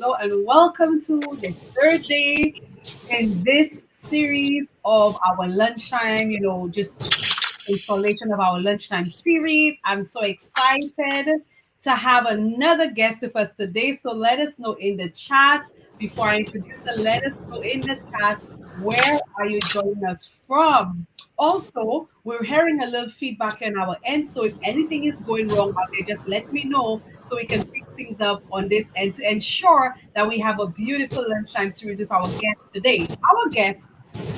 hello, and welcome to the third day in this series of our lunchtime, just installation of our lunchtime series. I'm so excited to have another guest with us today. So let us know in the chat before I introduce her. Let us know in the chat where are you joining us from. Also, we're hearing a little feedback on our end. So if anything is going wrong out there, just let me know so we can pick things up on this end to ensure that we have a beautiful lunchtime series with our guest today. Our guest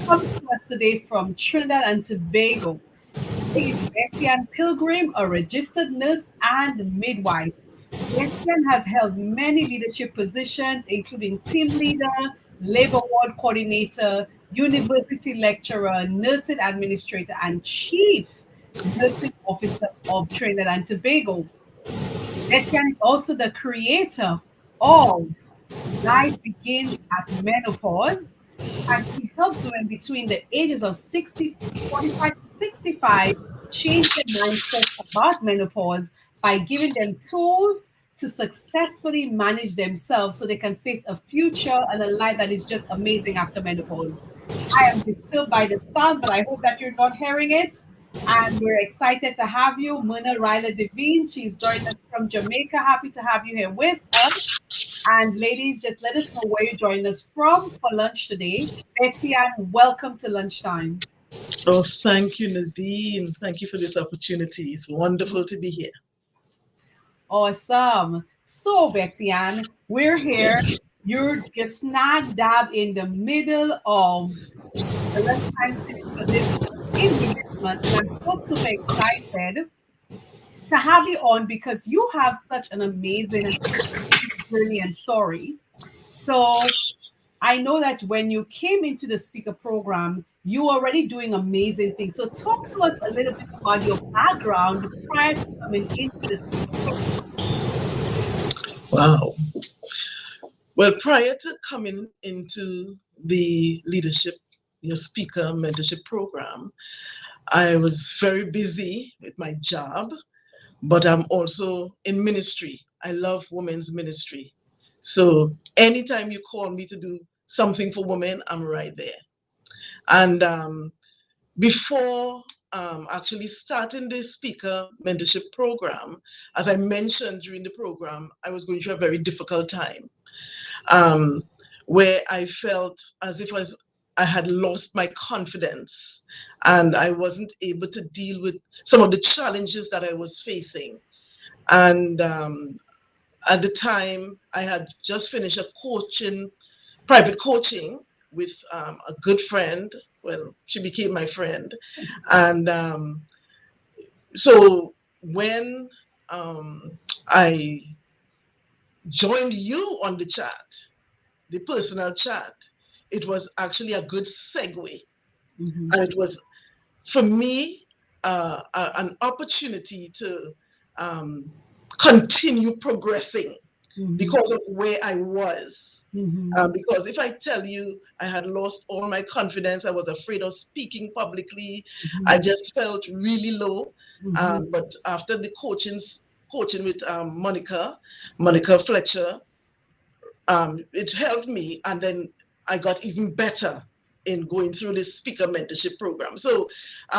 comes to us today from Trinidad and Tobago. She is BettyAnn Pilgrim, a registered nurse and midwife. BettyAnn has held many leadership positions, including team leader, labor ward coordinator, university lecturer, nursing administrator, and chief nursing officer of Trinidad and Tobago. BettyAnn is also the creator of Life Begins at Menopause, and she helps women between the ages of 45 to 65 change their mindset about menopause by giving them tools to successfully manage themselves so they can face a future and a life that is just amazing after menopause. I am disturbed by the sound, but I hope that you're not hearing it. And we're excited to have you, Mona Ryla Devine. She's joined us from Jamaica. Happy to have you here with us. And ladies, just let us know where you're joining us from for lunch today. BettyAnn, welcome to lunchtime. Oh, thank you, Nadine. Thank you for this opportunity. It's wonderful to be here. Awesome. So, BettyAnn, we're here. You're just smack dab in the middle of the lunchtime series for this month, and I'm so super excited to have you on because you have such an amazing journey and story. So, I know that when you came into the speaker program, you were already doing amazing things. So talk to us a little bit about your background prior to coming into the speaker program. Wow. Well, prior to coming into the leadership, your speaker mentorship program, I was very busy with my job, but I'm also in ministry. I love women's ministry. So anytime you call me to do something for women, I'm right there. And before actually starting this speaker mentorship program, as I mentioned during the program, I was going through a very difficult time um, where I felt as if I had lost my confidence and I wasn't able to deal with some of the challenges that I was facing. And at the time, I had just finished a private coaching with a good friend. Well, she became my friend. And so when I joined you on the chat, the personal chat, it was actually a good segue. Mm-hmm. And it was, for me, an opportunity to continue progressing because of where I was. Because if I tell you I had lost all my confidence, I was afraid of speaking publicly. I just felt really low. But after the coaching with Monica Fletcher, it helped me, and then I got even better in going through this speaker mentorship program. So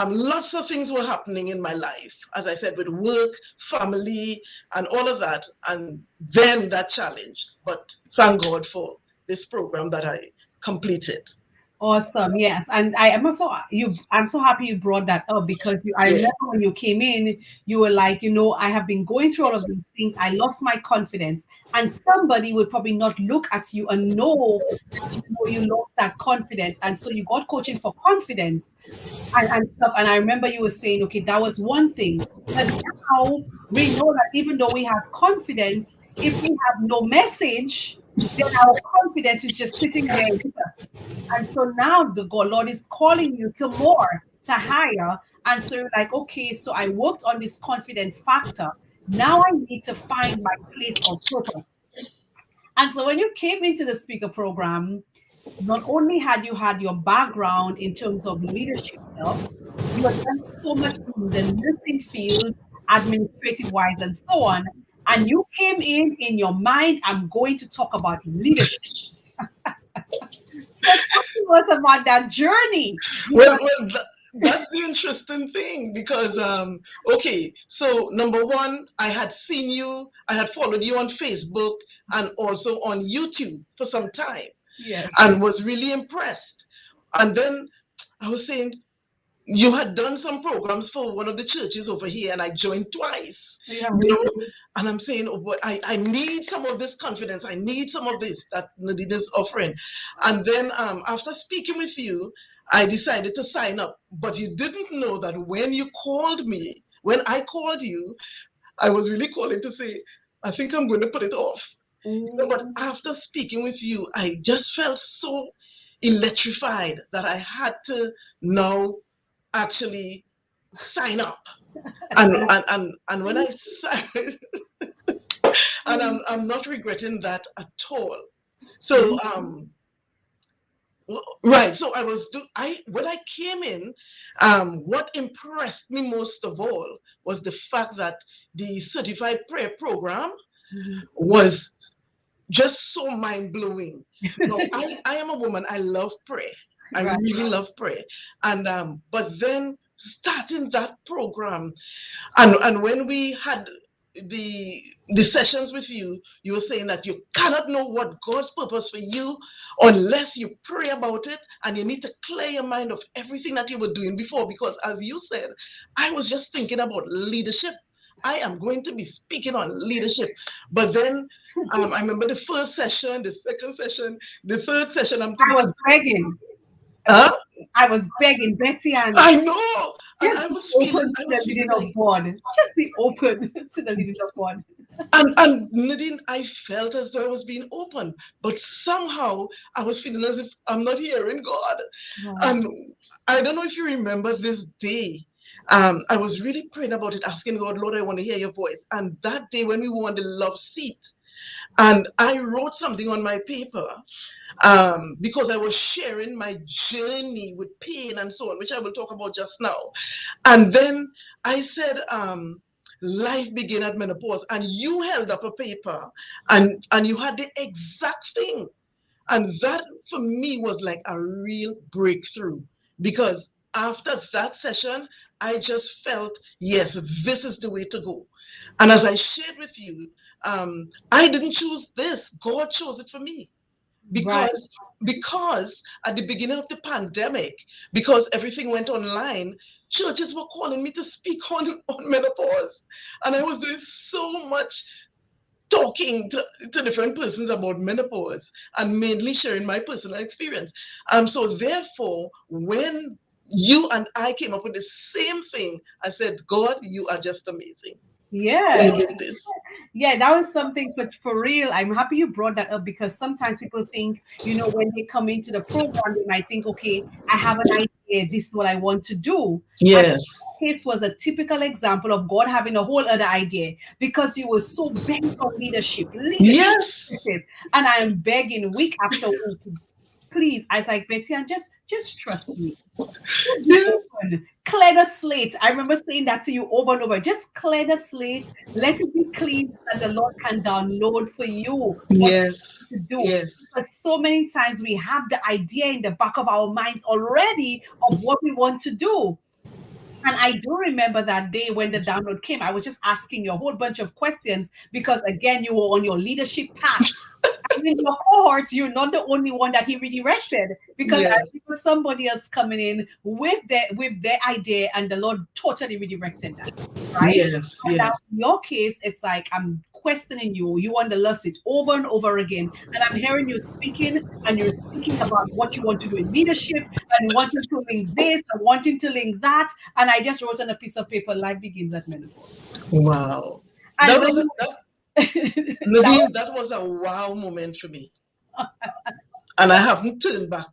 lots of things were happening in my life, as I said, with work, family, and all of that, and then that challenge. But thank God for this program that I completed. Awesome. Yes. And I'm so happy you brought that up because I Yeah. remember when you came in, you were like, I have been going through all of these things. I lost my confidence. And somebody would probably not look at you and know that you lost that confidence. And so you got coaching for confidence and stuff. And I remember you were saying, okay, that was one thing. But now we know that even though we have confidence, if we have no message, then our confidence is just sitting there with us. And so now the God, Lord is calling you to more, to higher. And so you're like, okay, so I worked on this confidence factor. Now I need to find my place of purpose. And so when you came into the speaker program, not only had you had your background in terms of leadership stuff, you had done so much in the nursing field, administrative wise, and so on. And you came in your mind, I'm going to talk about leadership. So talk to us about that journey. Well, Because that's the interesting thing because, okay, so number one, I had seen you, I had followed you on Facebook and also on YouTube for some time yes, and was really impressed. And then I was saying, you had done some programs for one of the churches over here, and I joined twice, yeah, you know. And I'm saying, oh, boy, I need some of this confidence. I need some of this that Nadine is offering. And then after speaking with you, I decided to sign up. But you didn't know that when you called me, when I called you, I was really calling to say, I think I'm going to put it off. But after speaking with you, I just felt so electrified that I had to now actually sign up. And when I signed, and I'm not regretting that at all. So right, so I when I came in, what impressed me most of all was the fact that the certified prayer program was just so mind-blowing. Now, I am a woman, I love prayer. I right. really love prayer. And but then starting that program, and when we had the sessions with you, you were saying that you cannot know what God's purpose for you unless you pray about it, and you need to clear your mind of everything that you were doing before. Because as you said, I was just thinking about leadership. I am going to be speaking on leadership. But then I remember the first session, the second session, the third session, I'm I was thinking, begging. huh? I was begging BettyAnns, I know. And just I be was feeling, open I to the was feeling leading like, of God. Just be open to the leading of God. and Nadine, I felt as though I was being open, but somehow I was feeling as if I'm not hearing God. Wow. And I don't know if you remember this day. I was really praying about it, asking God, Lord, I want to hear your voice. And that day when we were on the love seat, and I wrote something on my paper because I was sharing my journey with pain and so on, which I will talk about just now. And then I said, life began at menopause, and you held up a paper and you had the exact thing. And that for me was like a real breakthrough because after that session, I just felt, yes, this is the way to go. And as I shared with you, I didn't choose this. God chose it for me Right. because at the beginning of the pandemic, because everything went online, churches were calling me to speak on menopause. And I was doing so much talking to different persons about menopause and mainly sharing my personal experience. So therefore, when you and I came up with the same thing, I said, God, you are just amazing. Yeah. You did this. Yeah, that was something for real. I'm happy you brought that up because sometimes people think, when they come into the program, they might think, okay, I have an idea, this is what I want to do. And Yes. this was a typical example of God having a whole other idea because you were so bent on leadership, Yes. leadership. And I am begging week after week, please, I was like, Betty, and just trust me. Just be Yes. open. Clear the slate. I remember saying that to you over and over. Just clear the slate. Let it be clean so that the Lord can download for you what Yes. to do. Yes. Because so many times we have the idea in the back of our minds already of what we want to do. And I do remember that day when the download came, I was just asking you a whole bunch of questions because, again, you were on your leadership path. And in your cohort, you're not the only one that he redirected because I Yes. remember somebody else coming in with their idea, and the Lord totally redirected that, right? Yes. And now Yes. in your case, it's like I'm questioning you. You want the love seat over and over again, and I'm hearing you speaking, and you're speaking about what you want to do in leadership, and wanting to link this, and wanting to link that, and I just wrote on a piece of paper, "Life begins at menopause." Wow. And That when was you, that, that Nadine, that was a wow moment for me. And I haven't turned back.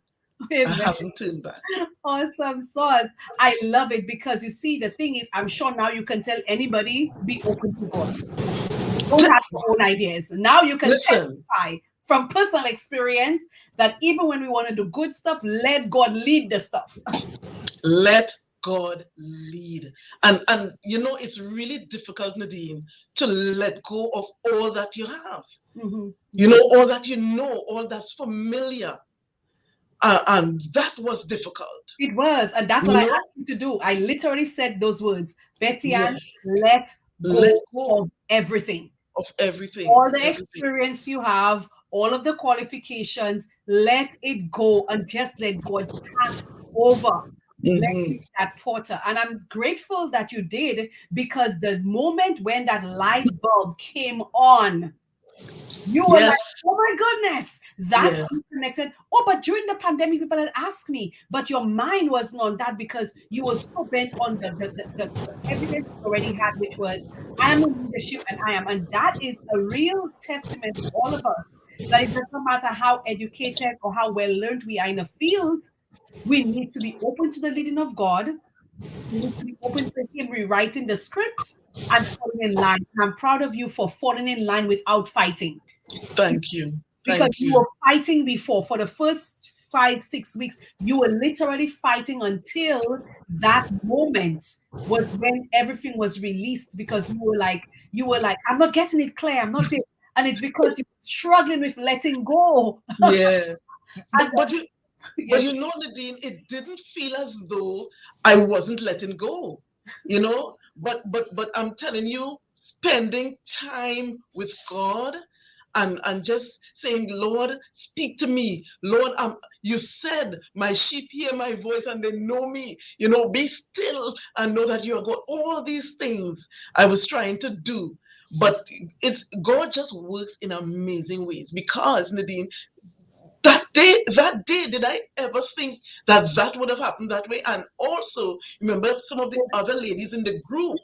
I was haven't turned back. awesome sauce. I love it because you see, the thing is, I'm sure now you can tell anybody, be open to God. Don't have your own ideas. Now you can Listen, testify from personal experience that even when we want to do good stuff, let God lead the stuff. let God lead. And it's really difficult, Nadine, to let go of all that you have. All that all that's familiar. And that was difficult. It was, and that's what I asked you to do. I literally said those words, BettyAnn, let Let go go of everything. of everything. All the experience you have, all of the qualifications, let it go and just let God start over. Let Mm-hmm. me be that porter. And I'm grateful that you did, because the moment when that light bulb came on, you were like, Yes. oh my goodness, that's Yes. how you connected. Oh, but during the pandemic, people had asked me, but your mind wasn't on that because you were so bent on the evidence you already had, which was, I am in leadership and I am. And that is a real testament to all of us that it doesn't matter how educated or how well learned we are in a field, we need to be open to the leading of God. We need to be open to Him rewriting the script and falling in line. And I'm proud of you for falling in line without fighting, Thank you. because Thank you you. were fighting before. For the first 5-6 weeks, you were literally fighting until that moment was when everything was released, because you were like, I'm not getting it clear, I'm not there. And it's because you're struggling with letting go. Yes. And But you yes, Nadine, it didn't feel as though I wasn't letting go, but I'm telling you, spending time with God and just saying, Lord, speak to me. Lord, you said my sheep hear my voice and they know me. Be still and know that you are God. All these things I was trying to do. But it's God just works in amazing ways, because Nadine, that day, did I ever think that would have happened that way? And also, remember, some of the other ladies in the group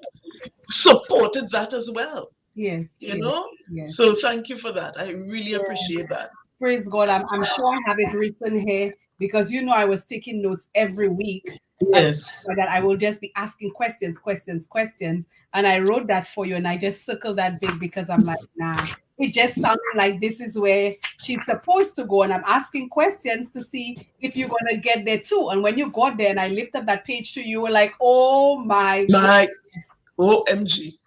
supported that as well. yes, You yes, know, yes. so thank you for that. I really Yeah. appreciate that. Praise God. I'm sure I have it written here, because I was taking notes every week. And Yes, like that, I will just be asking questions, questions, questions. And I wrote that for you, and I just circled that big, because I'm like, nah, it just sounded like this is where she's supposed to go. And I'm asking questions to see if you're going to get there too. And when you got there and I lifted that page to you, you were like, oh my my goodness. OMG.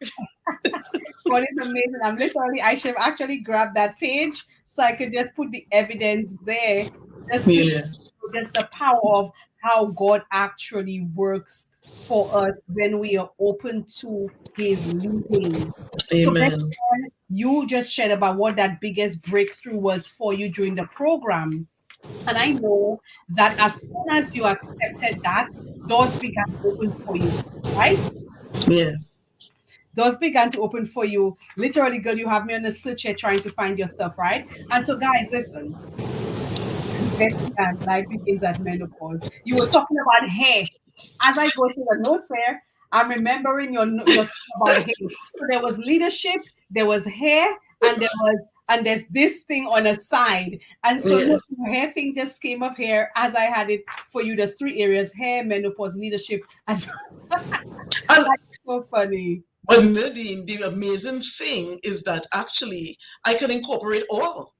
God is amazing. I should have actually grabbed that page so I could just put the evidence there, just to show Yeah, just the power of how God actually works for us when we are open to His leading. So, amen. Betty, you just shared about what that biggest breakthrough was for you during the program. And I know that as soon as you accepted that, doors began to open for you, right? Yes, Doors began to open for you. Literally, girl, you have me on the search here trying to find your stuff, right? And so, guys, listen. Betty and life begins at menopause. You were talking about hair. As I go through the notes here, I'm remembering your thing about hair. So there was leadership, there was hair, and there's this thing on a side. And so yes. look, your hair thing just came up here as I had it for you. The three areas: hair, menopause, leadership, and And that's so funny. but Nadine, the amazing thing is that actually I can incorporate all,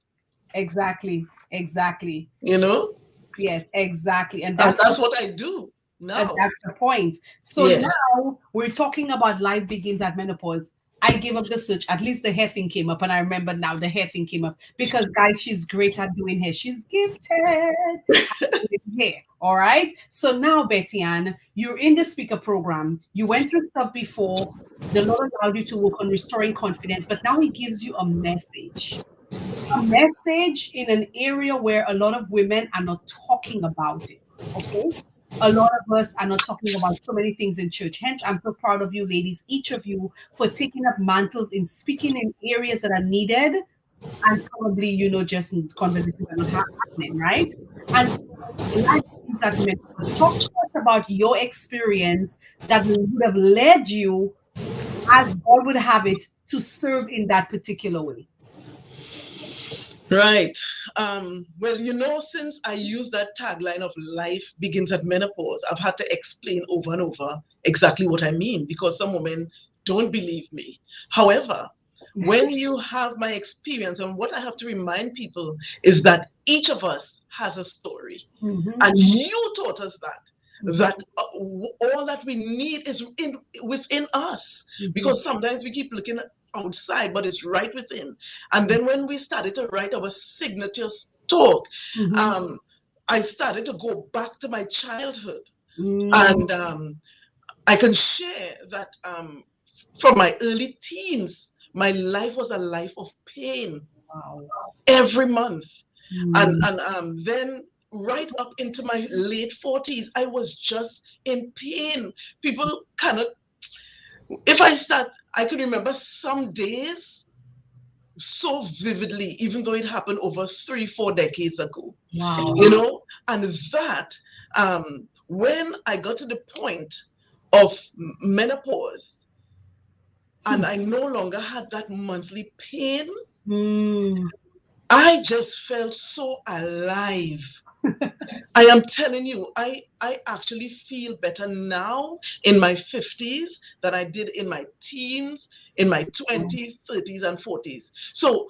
Exactly, exactly. you know, Yes, exactly. And and that's that's what I do And now. that's the point. So Yeah. now we're talking about life begins at menopause. I gave up the search. At least the hair thing came up, and I remember now the hair thing came up, because guys, she's great at doing hair. She's gifted with hair. All right. So now, Betty Ann, you're in the speaker program. You went through stuff before. The Lord allowed you to work on restoring confidence, but now He gives you a message in an area where a lot of women are not talking about it. Okay. A lot of us are not talking about so many things in church. Hence, I'm so proud of you, ladies, each of you, for taking up mantles in speaking in areas that are needed, and probably, just conversations are not happening, right? And so, life begins at menopause. Talk to us about your experience that would have led you, as God would have it, to serve in that particular way. Right. Well, since I use that tagline of life begins at menopause, I've had to explain over and over exactly what I mean, because some women don't believe me. However, when you have my experience, and what I have to remind people is that each of us has a story, Mhm. and you taught us that. that all that we need is within us, because sometimes we keep looking outside, but it's right within. And then when we started to write our signatures talk, I started to go back to my childhood. And I can share that from my early teens, my life was a life of pain. Wow. Every month. And then right up into my late 40s, I was just in pain. People cannot, if I start, I can remember some days so vividly, even though it happened over 3, 4 decades ago, Wow. you know. And that, when I got to the point of menopause and I no longer had that monthly pain, I just felt so alive. I am telling you, I actually feel better now in my 50s than I did in my teens, in my 20s, 30s, and 40s. So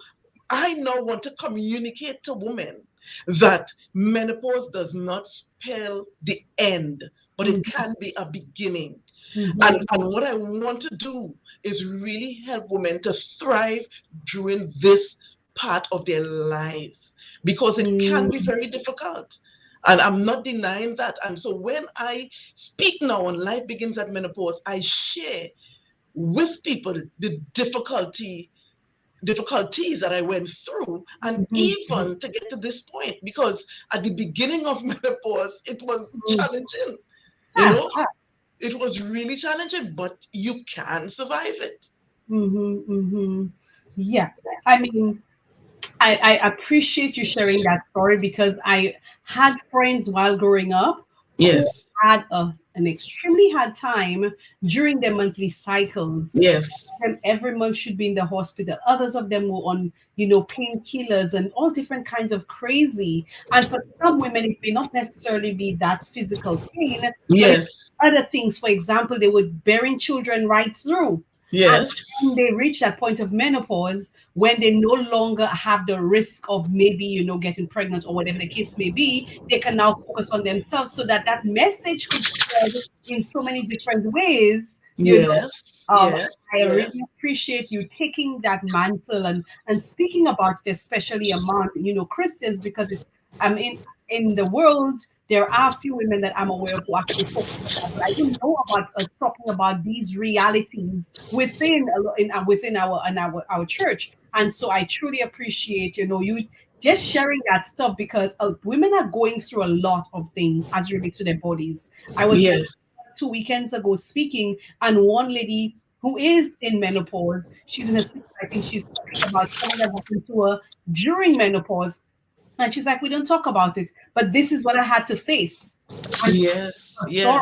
I now want to communicate to women that menopause does not spell the end, but it can be a beginning. And what I want to do is really help women to thrive during this part of their lives, because it can be very difficult. And I'm not denying that. And so when I speak now on Life Begins at Menopause, I share with people the difficulties that I went through, and even to get to this point, because at the beginning of menopause, it was challenging, you know, it was really challenging, but you can survive it. Yeah. I mean, I appreciate you sharing that story because I had friends while growing up who Yes, had an extremely hard time during their monthly cycles. yes, Them every month should be in the hospital. Others of them were on, painkillers and all different kinds of crazy. And for some women, it may not necessarily be that physical pain, but it's yes, other things. For example, they were bearing children right through. And yes, when they reach that point of menopause, when they no longer have the risk of maybe, getting pregnant or whatever the case may be, they can now focus on themselves so that that message could spread in so many different ways. yes, um, yes, I yes, really appreciate you taking that mantle and speaking about it, especially among Christians, because it's I mean in the world there are a few women that I'm aware of who actually focus on that, but I don't know about us talking about these realities within our church. And so I truly appreciate you just sharing that stuff because women are going through a lot of things as relates to their bodies. I was yes, 2 weekends ago speaking, and one lady who is in menopause, she's in her 60s, I think she's talking about something that happened to her during menopause. And she's like, we don't talk about it, but this is what I had to face. And yes, a story. yes.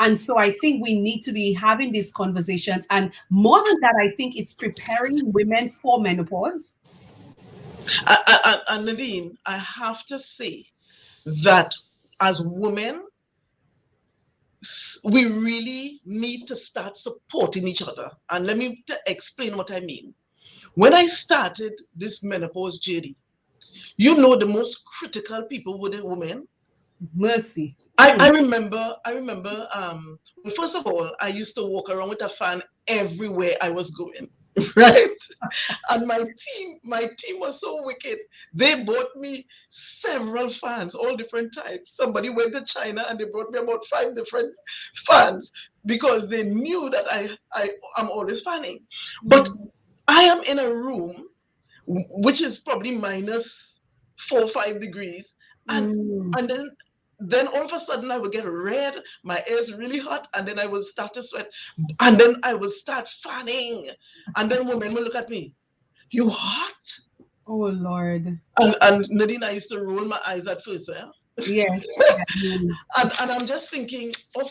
And so I think we need to be having these conversations. And more than that, I think it's preparing women for menopause. And Nadine, I have to say that as women, we really need to start supporting each other. And let me explain what I mean. When I started this menopause journey, the most critical people were the women. Mercy. I remember, well, first of all, I used to walk around with a fan everywhere I was going, right? And my team was so wicked. They bought me several fans, all different types. Somebody went to China and they brought me about 5 different fans because they knew that I'm always fanning. But I am in a room which is probably minus 4 or 5 degrees, and Mm. and then all of a sudden I would get red, my ears really hot, and then I would start to sweat, and then I would start fanning, and then women will look at me, you hot? Oh, Lord. And Nadine, I used to roll my eyes at first, eh? Yes. Yeah. And I'm just thinking, oh,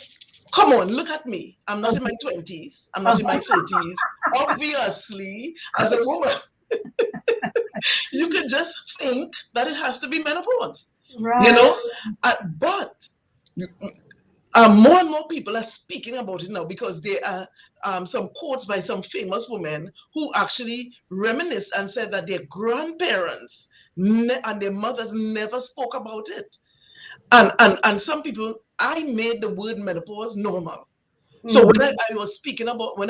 come on, look at me. I'm not in my 20s. I'm not in my 30s. Obviously, as a woman, you can just think that it has to be menopause, you Right. know? But more and more people are speaking about it now because there are some quotes by some famous women who actually reminisced and said that their grandparents and their mothers never spoke about it. And some people I made the word menopause normal. So when I was speaking about when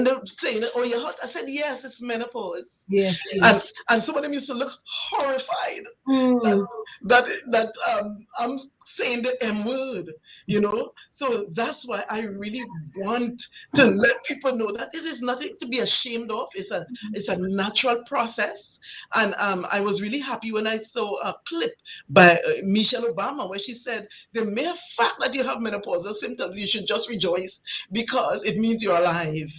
they're saying, "Oh, you're hot," I said, "Yes, it's menopause," Yes, yes. and some of them used to look horrified that Mm. I'm saying the M word, you know. So that's why I really want to let people know that this is nothing to be ashamed of. It's a natural process, and I was really happy when I saw a clip by Michelle Obama where she said the mere fact that you have menopausal symptoms, you should just rejoice because it means you're alive.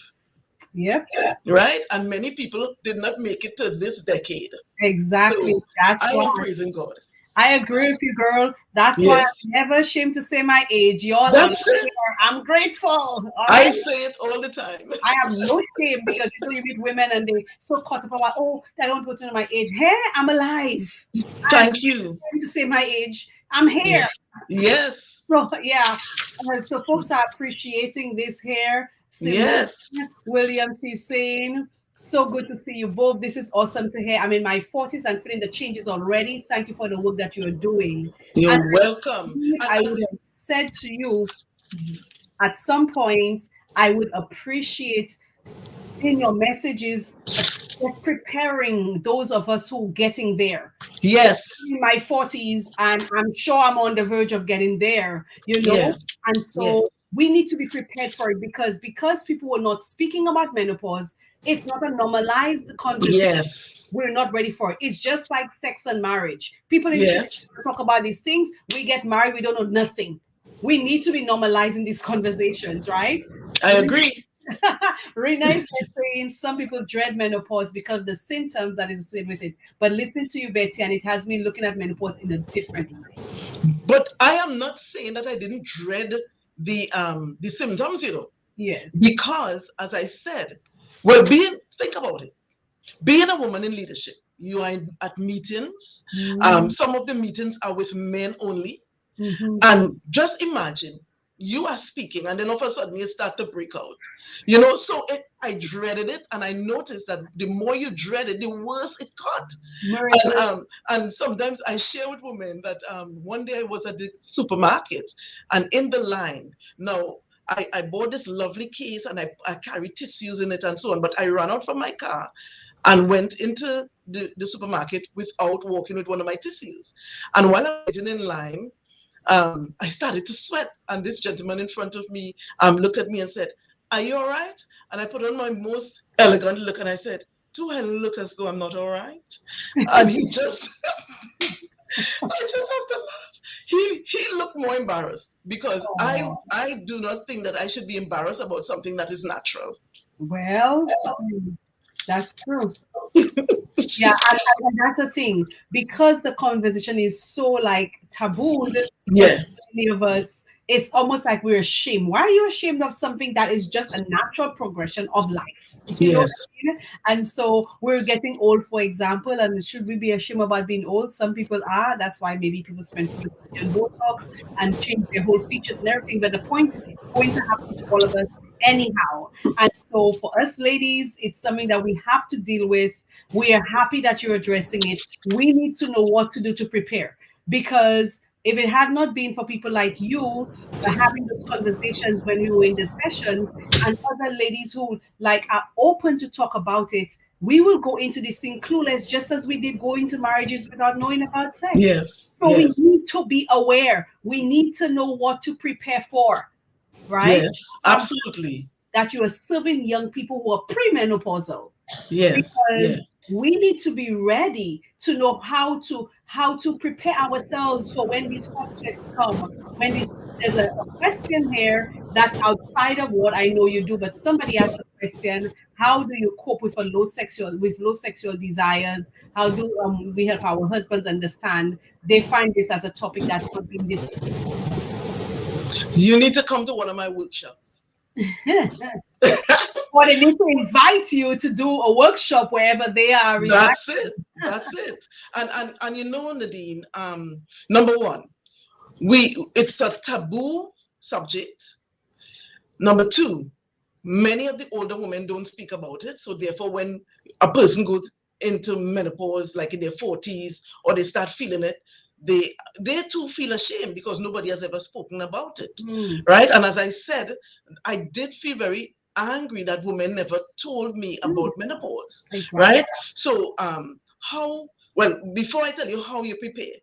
Yep. Right? And many people did not make it to this decade. Exactly. So That's I why am praising God. I agree with you, girl. That's why Yes. I'm never ashamed to say my age. Y'all, I'm That's it. here. I'm grateful. All I right. say it all the time. I have no shame because you meet women and they so caught up about, oh, I don't put in my age. Hey, I'm alive. I am Thank you. ashamed to say my age. I'm Yeah. here. Yes. So yeah, so folks are appreciating this here. Simone Yes. Williams, she's saying, so good to see you both. This is awesome to hear. I'm in my 40s and feeling the changes already. Thank you for the work that you are doing. And You're welcome. I would have said to you at some point, I would appreciate in your messages just preparing those of us who getting there. Yes. In my 40s and I'm sure I'm on the verge of getting there, you Yeah. know? And Yeah. so we need to be prepared for it because people were not speaking about menopause, it's not a normalized conversation. Yes. We're not ready for it. It's just like sex and marriage. People in church Yes. talk about these things. We get married, we don't know nothing. We need to be normalizing these conversations, right? I agree. Rena is saying some people dread menopause because of the symptoms that is associated with it. But listen to you, Betty, and it has me looking at menopause in a different light. But I am not saying that I didn't dread the symptoms, Yes. because as I said, well, think about it. Being a woman in leadership, you are at meetings. Some of the meetings are with men only. Mm-hmm. And just imagine you are speaking, and then all of a sudden you start to break out. So I dreaded it, and I noticed that the more you dread it, the worse it got. And sometimes I share with women that one day I was at the supermarket, and in the line, now I bought this lovely case and I carried tissues in it and so on, but I ran out from my car and went into the supermarket without walking with one of my tissues. And while I was waiting in line, I started to sweat. And this gentleman in front of me looked at me and said, "Are you all right?" And I put on my most elegant look and I said, "Do I look as though I'm not all right?" And he just, I just have to laugh. He looked more embarrassed because I Oh, I do not think that I should be embarrassed about something that is natural. well, that's true. Yeah, and that's the thing. Because the conversation is so like tabooed for so Yeah. many of us, it's almost like we're ashamed. Why are you ashamed of something that is just a natural progression of life? You know what Yes. I mean? And so we're getting old, for example, and should we be ashamed about being old? Some people are. That's why maybe people spend so much money on Botox and change their whole features and everything. But the point is, it's going to happen to all of us anyhow. And so for us ladies, it's something that we have to deal with. We are happy that you're addressing it. We need to know what to do to prepare because if it had not been for people like you having those conversations when we were in the sessions and other ladies who like are open to talk about it, we will go into this thing clueless just as we did go into marriages without knowing about sex. Yes. So we Yes. need to be aware. We need to know what to prepare for, right? Yes. Absolutely. That you are serving young people who are premenopausal Yes. Yeah. because we need to be ready to know how to prepare ourselves for when these hot sweats come. When there's a question here that's outside of what I know you do, but somebody asked the question: how do you cope with low sexual desires? How do we help our husbands understand? They find this as a topic that's not being discussed. You need to come to one of my workshops. Or they need to invite you to do a workshop wherever they are residing. That's it. That's it. And Nadine, number one, it's a taboo subject. Number two, many of the older women don't speak about it. So therefore, when a person goes into menopause, like in their 40s, or they start feeling it, they too feel ashamed because nobody has ever spoken about it, right? And as I said, I did feel very angry that women never told me about menopause, Exactly. right? So how well, before I tell you how you prepare,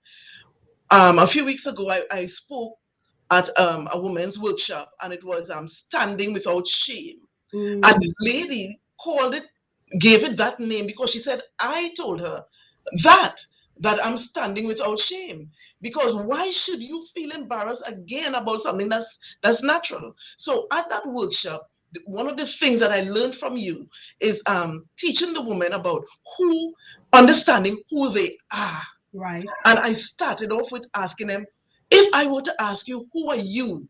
a few weeks ago I spoke at a women's workshop, and it was standing without shame. And the lady called it, gave it that name because she said I told her that that I'm standing without shame. Because why should you feel embarrassed again about something that's natural? So at that workshop, one of the things that I learned from you is teaching the women about understanding who they are. Right. And I started off with asking them, if I were to ask you, who are you?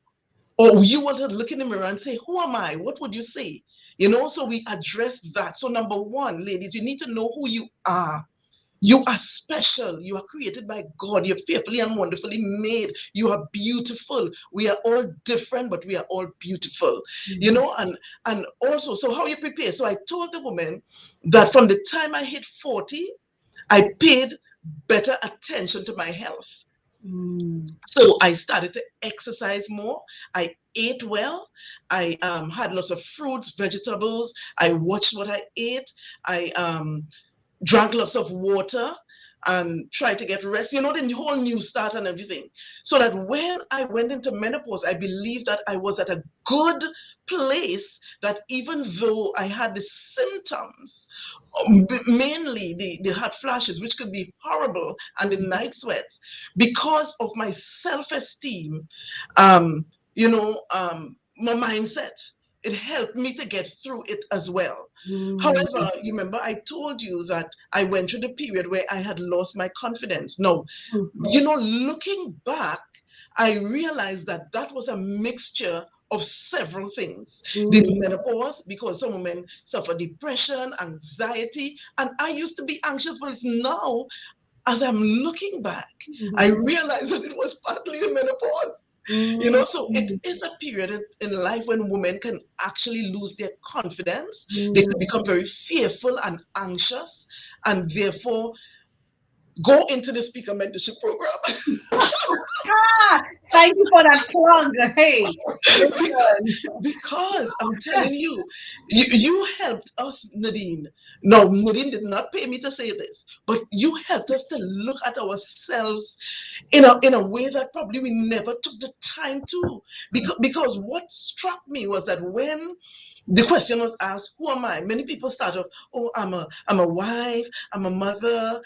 Or you want to look in the mirror and say, who am I? What would you say? So we address that. So number one, ladies, you need to know who you are. You are special. You are created by God. You're fearfully and wonderfully made. You are beautiful. We are all different, but we are all beautiful. And also, so how you prepare? So I told the woman that from the time I hit 40, I paid better attention to my health. So I started to exercise more. I ate well. I had lots of fruits, vegetables. I watched what I ate. I drank lots of water and tried to get rest. The whole new start and everything. So that when I went into menopause, I believed that I was at a good place, that even though I had the symptoms, mainly the hot flashes, which could be horrible, and the night sweats, because of my self-esteem, my mindset, it helped me to get through it as well. However, you remember I told you that I went through the period where I had lost my confidence. Now, looking back, I realized that that was a mixture of several things. The menopause, because some women suffer depression, anxiety, and I used to be anxious, but it's now, as I'm looking back, I realize that it was partly the menopause. So it is a period in life when women can actually lose their confidence. They can become very fearful and anxious, and therefore go into the speaker mentorship program. Thank you for that plug. Hey, Because I'm telling you, you helped us, Nadine. No, Nadine did not pay me to say this, but you helped us to look at ourselves in a way that probably we never took the time to. Because what struck me was that when the question was asked, who am I? Many people start off, oh, I'm a wife, I'm a mother,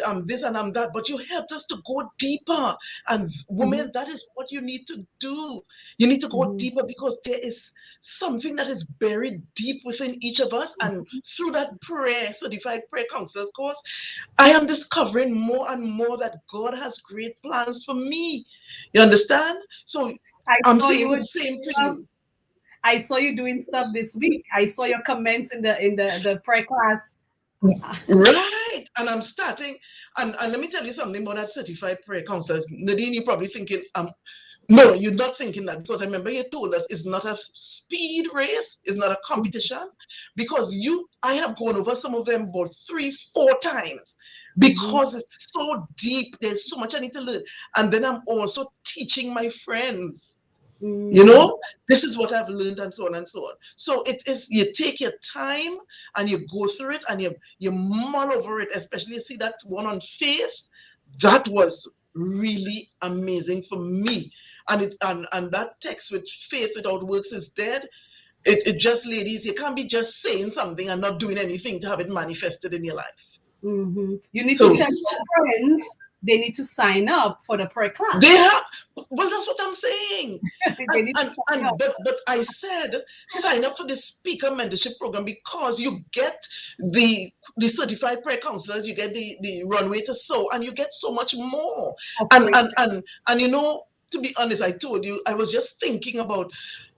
I'm this and I'm that. But you helped us to go deeper. And women, that is what you need to do. You need to go deeper, because there is something that is buried deep within each of us. And through that certified prayer counselors course, I am discovering more and more that God has great plans for me. You understand? So I I'm saw you saying the would same to you. I saw you doing stuff this week. I saw your comments in the prayer class. Right. And I'm starting, and let me tell you something about that certified prayer counselor. Nadine, you're probably thinking, no, you're not thinking that, because I remember you told us it's not a speed race, it's not a competition, because I have gone over some of them about 3-4 times, because it's so deep. There's so much I need to learn. And then I'm also teaching my friends. This is what I've learned, and so on and so on. So it is, you take your time and you go through it, and you mull over it, especially you see that one on faith. That was really amazing for me. And that text with faith without works is dead. It just, ladies, you can't be just saying something and not doing anything to have it manifested in your life. You need to So tell your friends they need to sign up for the prayer class. they have, well, that's what I'm saying. They need to sign up. But I said sign up for the speaker mentorship program, because you get the certified prayer counselors, you get the runway to sow, and you get so much more. And to be honest, I told you, I was just thinking about,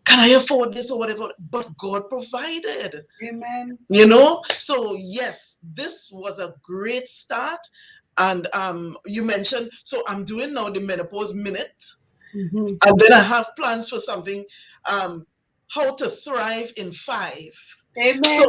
can I afford this or whatever? But God provided. Amen. So yes, this was a great start. And you mentioned, so I'm doing now the menopause minute. And then I have plans for something, how to thrive in 5. Amen.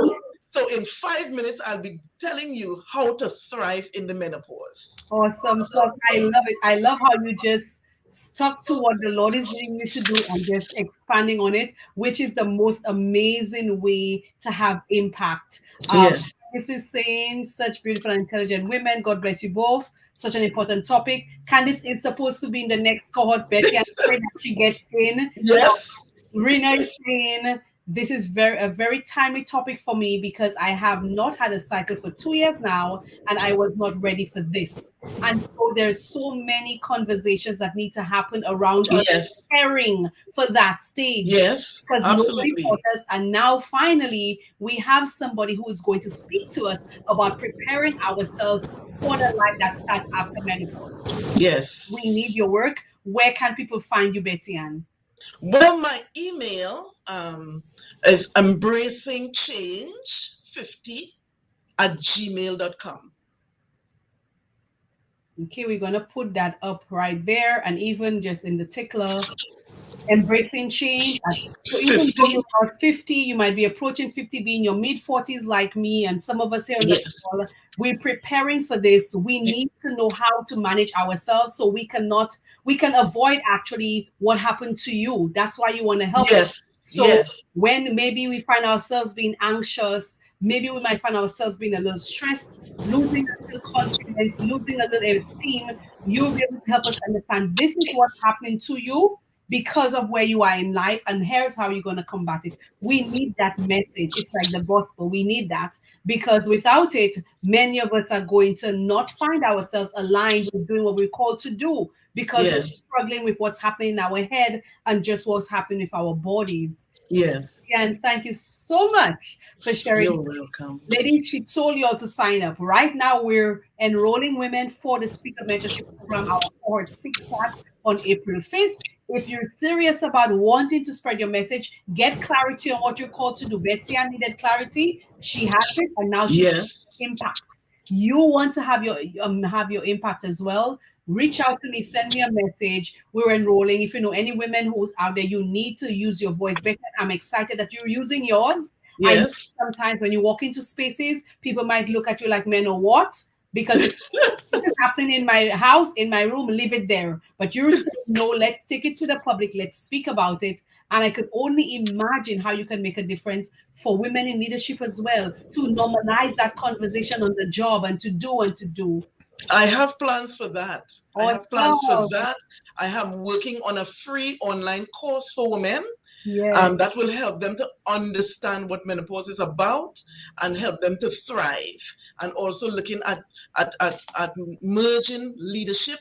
So in 5 minutes, I'll be telling you how to thrive in the menopause. Awesome sauce. I love it. I love how you just stuck to what the Lord is leading you to do and just expanding on it, which is the most amazing way to have impact. Yes. This is saying such beautiful and intelligent women. God bless you both. Such an important topic. Candice is supposed to be in the next cohort. Betty, I pray that she gets in. Yes. Rena is saying this is a very timely topic for me because I have not had a cycle for 2 years now and I was not ready for this. And so there's so many conversations that need to happen around us Yes. preparing for that stage Yes. because nobody Absolutely. taught us. And now finally we have somebody who is going to speak to us about preparing ourselves for the life that starts after menopause. Yes. We need your work. Where can people find you, Betty Ann? Well, my email is embracingchange50@gmail.com. Okay, we're gonna put that up right there, and even just in the tickler, embracing change. So even though 50. you are 50, you might be approaching 50, be in your mid-40s like me, and some of us here on the Yes. call, we're preparing for this. We need to know how to manage ourselves so we can avoid actually what happened to you. That's why you want to help. Yes. So Yes. when maybe we find ourselves being anxious, maybe we might find ourselves being a little stressed, losing a little confidence, losing a little esteem, you'll be able to help us understand this is what's happening to you because of where you are in life, and here's how you're going to combat it. We need that message. It's like the gospel. We need that because without it, many of us are going to not find ourselves aligned with doing what we're called to do because we're Yes. struggling with what's happening in our head and just what's happening with our bodies. Yes. And thank you so much for sharing. You're welcome. Ladies, she told you all to sign up. Right now, we're enrolling women for the Speaker Mentorship Program, our cohort 6 starts on April 5th. If you're serious about wanting to spread your message, get clarity on what you're called to do. Betsy Ann needed clarity. She has it, and now she's Yes. impact. You want to have your impact as well. Reach out to me, send me a message. We're enrolling. If you know any women who's out there, you need to use your voice better. I'm excited that you're using yours. I know Yes. sometimes when you walk into spaces, people might look at you like men or what? Because if this is happening in my house, in my room, leave it there. But you're saying, no, let's take it to the public, let's speak about it. And I could only imagine how you can make a difference for women in leadership as well, to normalize that conversation on the job and to do and to do. I have plans for that. I have plans for Awesome. that. I am working on a free online course for women Yes. that will help them to understand what menopause is about and help them to thrive. And also looking at merging leadership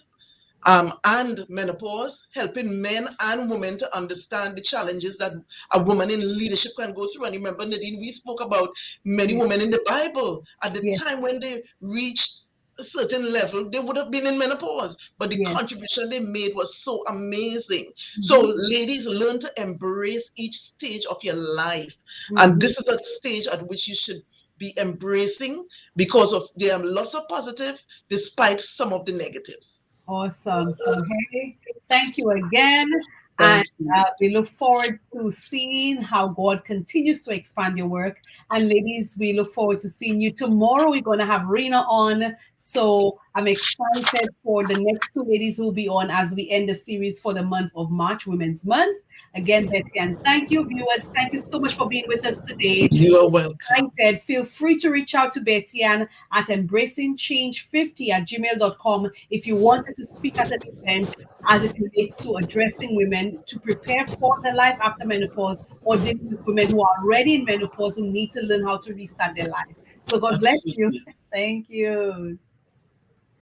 and menopause, helping men and women to understand the challenges that a woman in leadership can go through. And remember, Nadine, we spoke about many Yes. women in the Bible at the Yes. time when they reached a certain level, they would have been in menopause, but the Yes. contribution they made was so amazing. So, Mhm. ladies, learn to embrace each stage of your life. And Mhm. this is a stage at which you should be embracing because of there are lots of positive despite some of the negatives. Awesome. So, hey, thank you again. And Thank you. we look forward to seeing how God continues to expand your work. And, ladies, we look forward to seeing you tomorrow. We're going to have Rena on. So, I'm excited for the next two ladies who will be on as we end the series for the month of March, Women's Month. Again, Betty, and thank you, viewers. Thank you so much for being with us today. You are welcome. Excited, feel free to reach out to Betty Ann at embracingchange50@gmail.com if you wanted to speak at an event as it relates to addressing women to prepare for the life after menopause or dealing with women who are already in menopause who need to learn how to restart their life. So God bless you. Absolutely. Thank you.